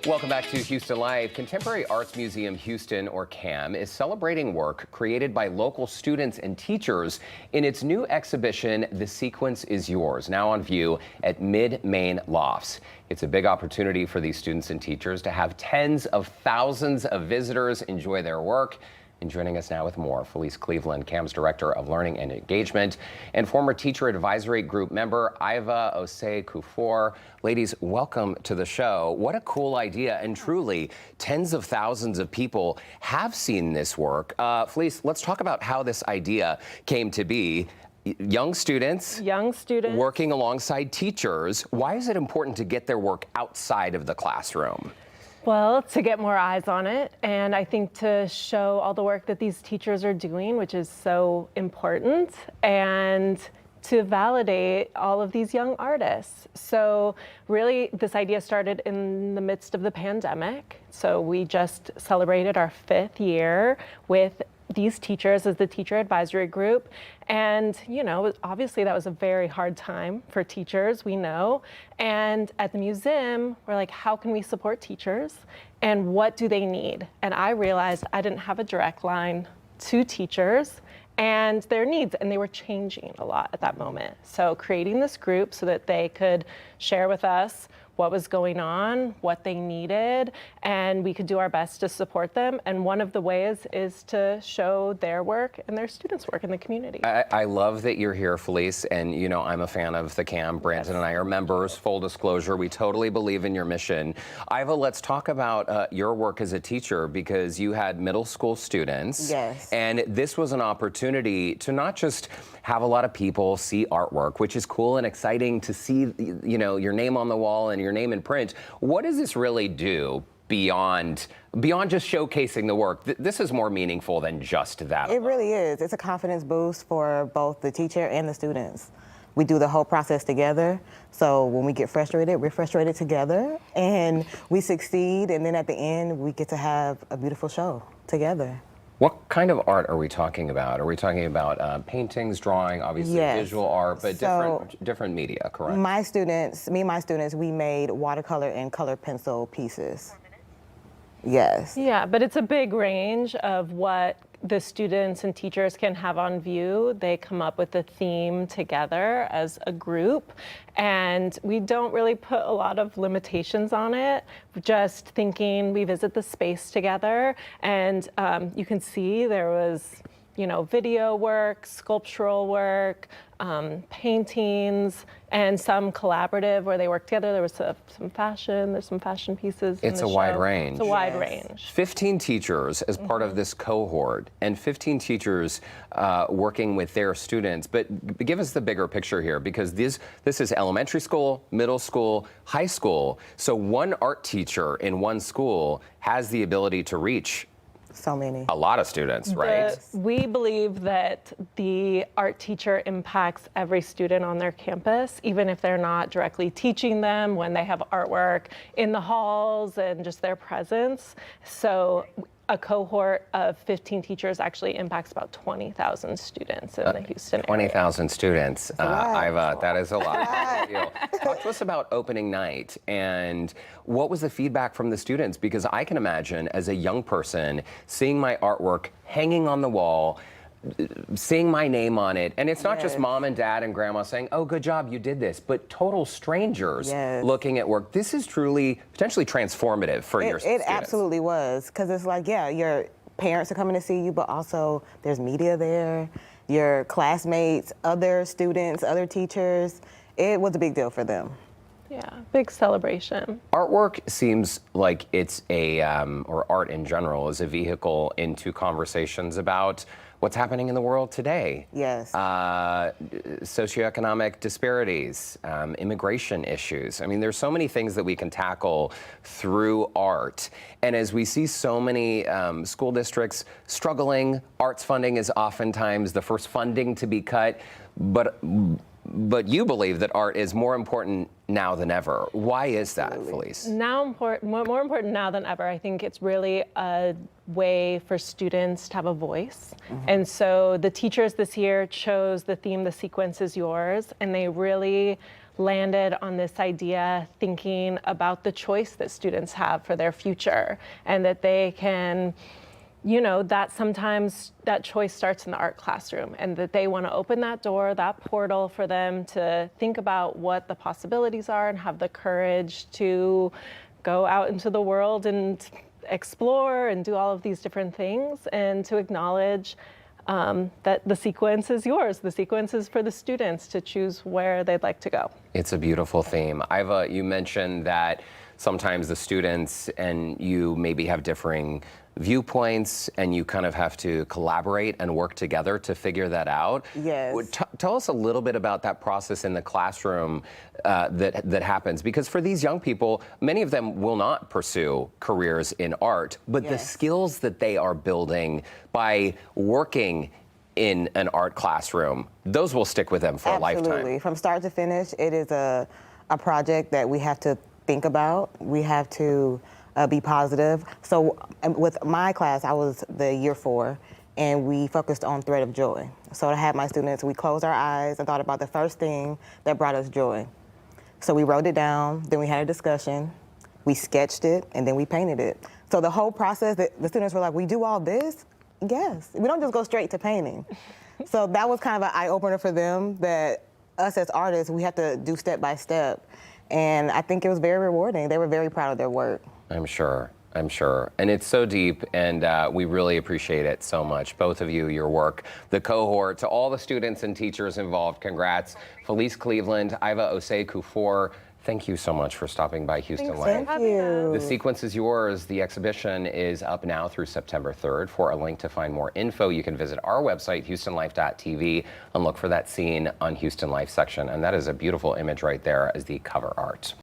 Welcome back to Houston Live. Contemporary Arts Museum Houston, or CAM, is celebrating work created by local students and teachers in its new exhibition, The Sequence Is Yours, now on view at Mid Main Lofts. It's a big opportunity for these students and teachers to have tens of thousands of visitors enjoy their work. And joining us now with more, Felice Cleveland, CAM's Director of Learning and Engagement, and former Teacher Advisory Group member, Iva Osei-Kuffour. Ladies, welcome to the show. What a cool idea, and truly, tens of thousands of people have seen this work. Felice, let's talk about how this idea came to be. Young students working alongside teachers. Why is it important to get their work outside of the classroom? Well, to get more eyes on it, and I think to show all the work that these teachers are doing, which is so important, and to validate all of these young artists. So really, this idea started in the midst of the pandemic. So we just celebrated our 5th year with these teachers as the Teacher Advisory Group. And, you know, obviously that was a very hard time for teachers, we know. And at the museum, we're like, how can we support teachers? And what do they need? And I realized I didn't have a direct line to teachers and their needs, and they were changing a lot at that moment. So creating this group so that they could share with us what was going on, what they needed, and we could do our best to support them. And one of the ways is to show their work and their students' work in the community. I love that you're here, Felice, and you know I'm a fan of the CAM. Brandon and I are members, full disclosure. We totally believe in your mission. Iva, let's talk about your work as a teacher, because you had middle school students. Yes. And this was an opportunity to not just have a lot of people see artwork, which is cool and exciting to see, you know, your name on the wall and your name in print. What does this really do beyond just showcasing the work? This is more meaningful than just that. It really is. It's a confidence boost for both the teacher and the students. We do the whole process together. So when we get frustrated, we're frustrated together and we succeed. And then at the end, we get to have a beautiful show together. What kind of art are we talking about? Are we talking about paintings, drawing, obviously Yes. visual art, but So, different media, correct? me and my students, we made watercolor and color pencil pieces. Yes. Yeah, but it's a big range of what the students and teachers can have on view. They come up with a theme together as a group, and we don't really put a lot of limitations on it. Just thinking, we visit the space together, and you can see there was, you know, video work, sculptural work, paintings, and some collaborative where they work together. There was some fashion, there's some fashion pieces. It's a wide range. It's a wide range. 15 teachers as part of this cohort, and 15 teachers working with their students. But give us the bigger picture here, because this is elementary school, middle school, high school. So one art teacher in one school has the ability to reach So many. a lot of students, right? We believe that the art teacher impacts every student on their campus, even if they're not directly teaching them, when they have artwork in the halls and just their presence. So a cohort of 15 teachers actually impacts about 20,000 students in the Houston area. 20,000 students. lot. Iva, that is a lot. Talk to us about opening night, and what was the feedback from the students? Because I can imagine, as a young person, seeing my artwork hanging on the wall, seeing my name on it, and it's not just mom and dad and grandma saying, oh, good job, you did this, but total strangers looking at work. This is truly, potentially transformative for your students. It absolutely was, because it's like, yeah, your parents are coming to see you, but also there's media there, your classmates, other students, other teachers. It was a big deal for them. Yeah, big celebration. Artwork seems like it's or art in general is a vehicle into conversations about what's happening in the world today. Yes. Socioeconomic disparities, immigration issues. I mean, there's so many things that we can tackle through art. And as we see so many school districts struggling, arts funding is oftentimes the first funding to be cut. But you believe that art is more important now than ever. Why is that, Felice? More important now than ever. I think it's really a way for students to have a voice. And so the teachers this year chose the theme, The Sequence Is Yours, and they really landed on this idea thinking about the choice that students have for their future, and that they can, that sometimes that choice starts in the art classroom, and that they want to open that door, that portal for them to think about what the possibilities are and have the courage to go out into the world and explore and do all of these different things, and to acknowledge that the sequence is yours. The sequence is for the students to choose where they'd like to go. It's a beautiful theme. Iva, you mentioned that sometimes the students and you maybe have differing viewpoints, and you kind of have to collaborate and work together to figure that out. Yes. Tell us a little bit about that process in the classroom that happens, because for these young people, many of them will not pursue careers in art, but the skills that they are building by working in an art classroom, those will stick with them for a lifetime. Absolutely. From start to finish, it is a project that we have to think about. We have to be positive. So with my class, I was the year 4, and we focused on thread of joy. So I had my students, we closed our eyes and thought about the first thing that brought us joy. So we wrote it down, then we had a discussion, we sketched it, and then we painted it. So the whole process, the students were like, we do all this? Yes. We don't just go straight to painting. So that was kind of an eye-opener for them, that us as artists, we have to do step by step. And I think it was very rewarding. They were very proud of their work. I'm sure. And it's so deep, and we really appreciate it so much. Both of you, your work, the cohort, to all the students and teachers involved, congrats. Felice Cleveland, Iva Osei-Kuffour, thank you so much for stopping by Houston Life. Thank you. The sequence is yours. The exhibition is up now through September 3rd. For a link to find more info, you can visit our website, houstonlife.tv, and look for that scene on Houston Life section. And that is a beautiful image right there as the cover art.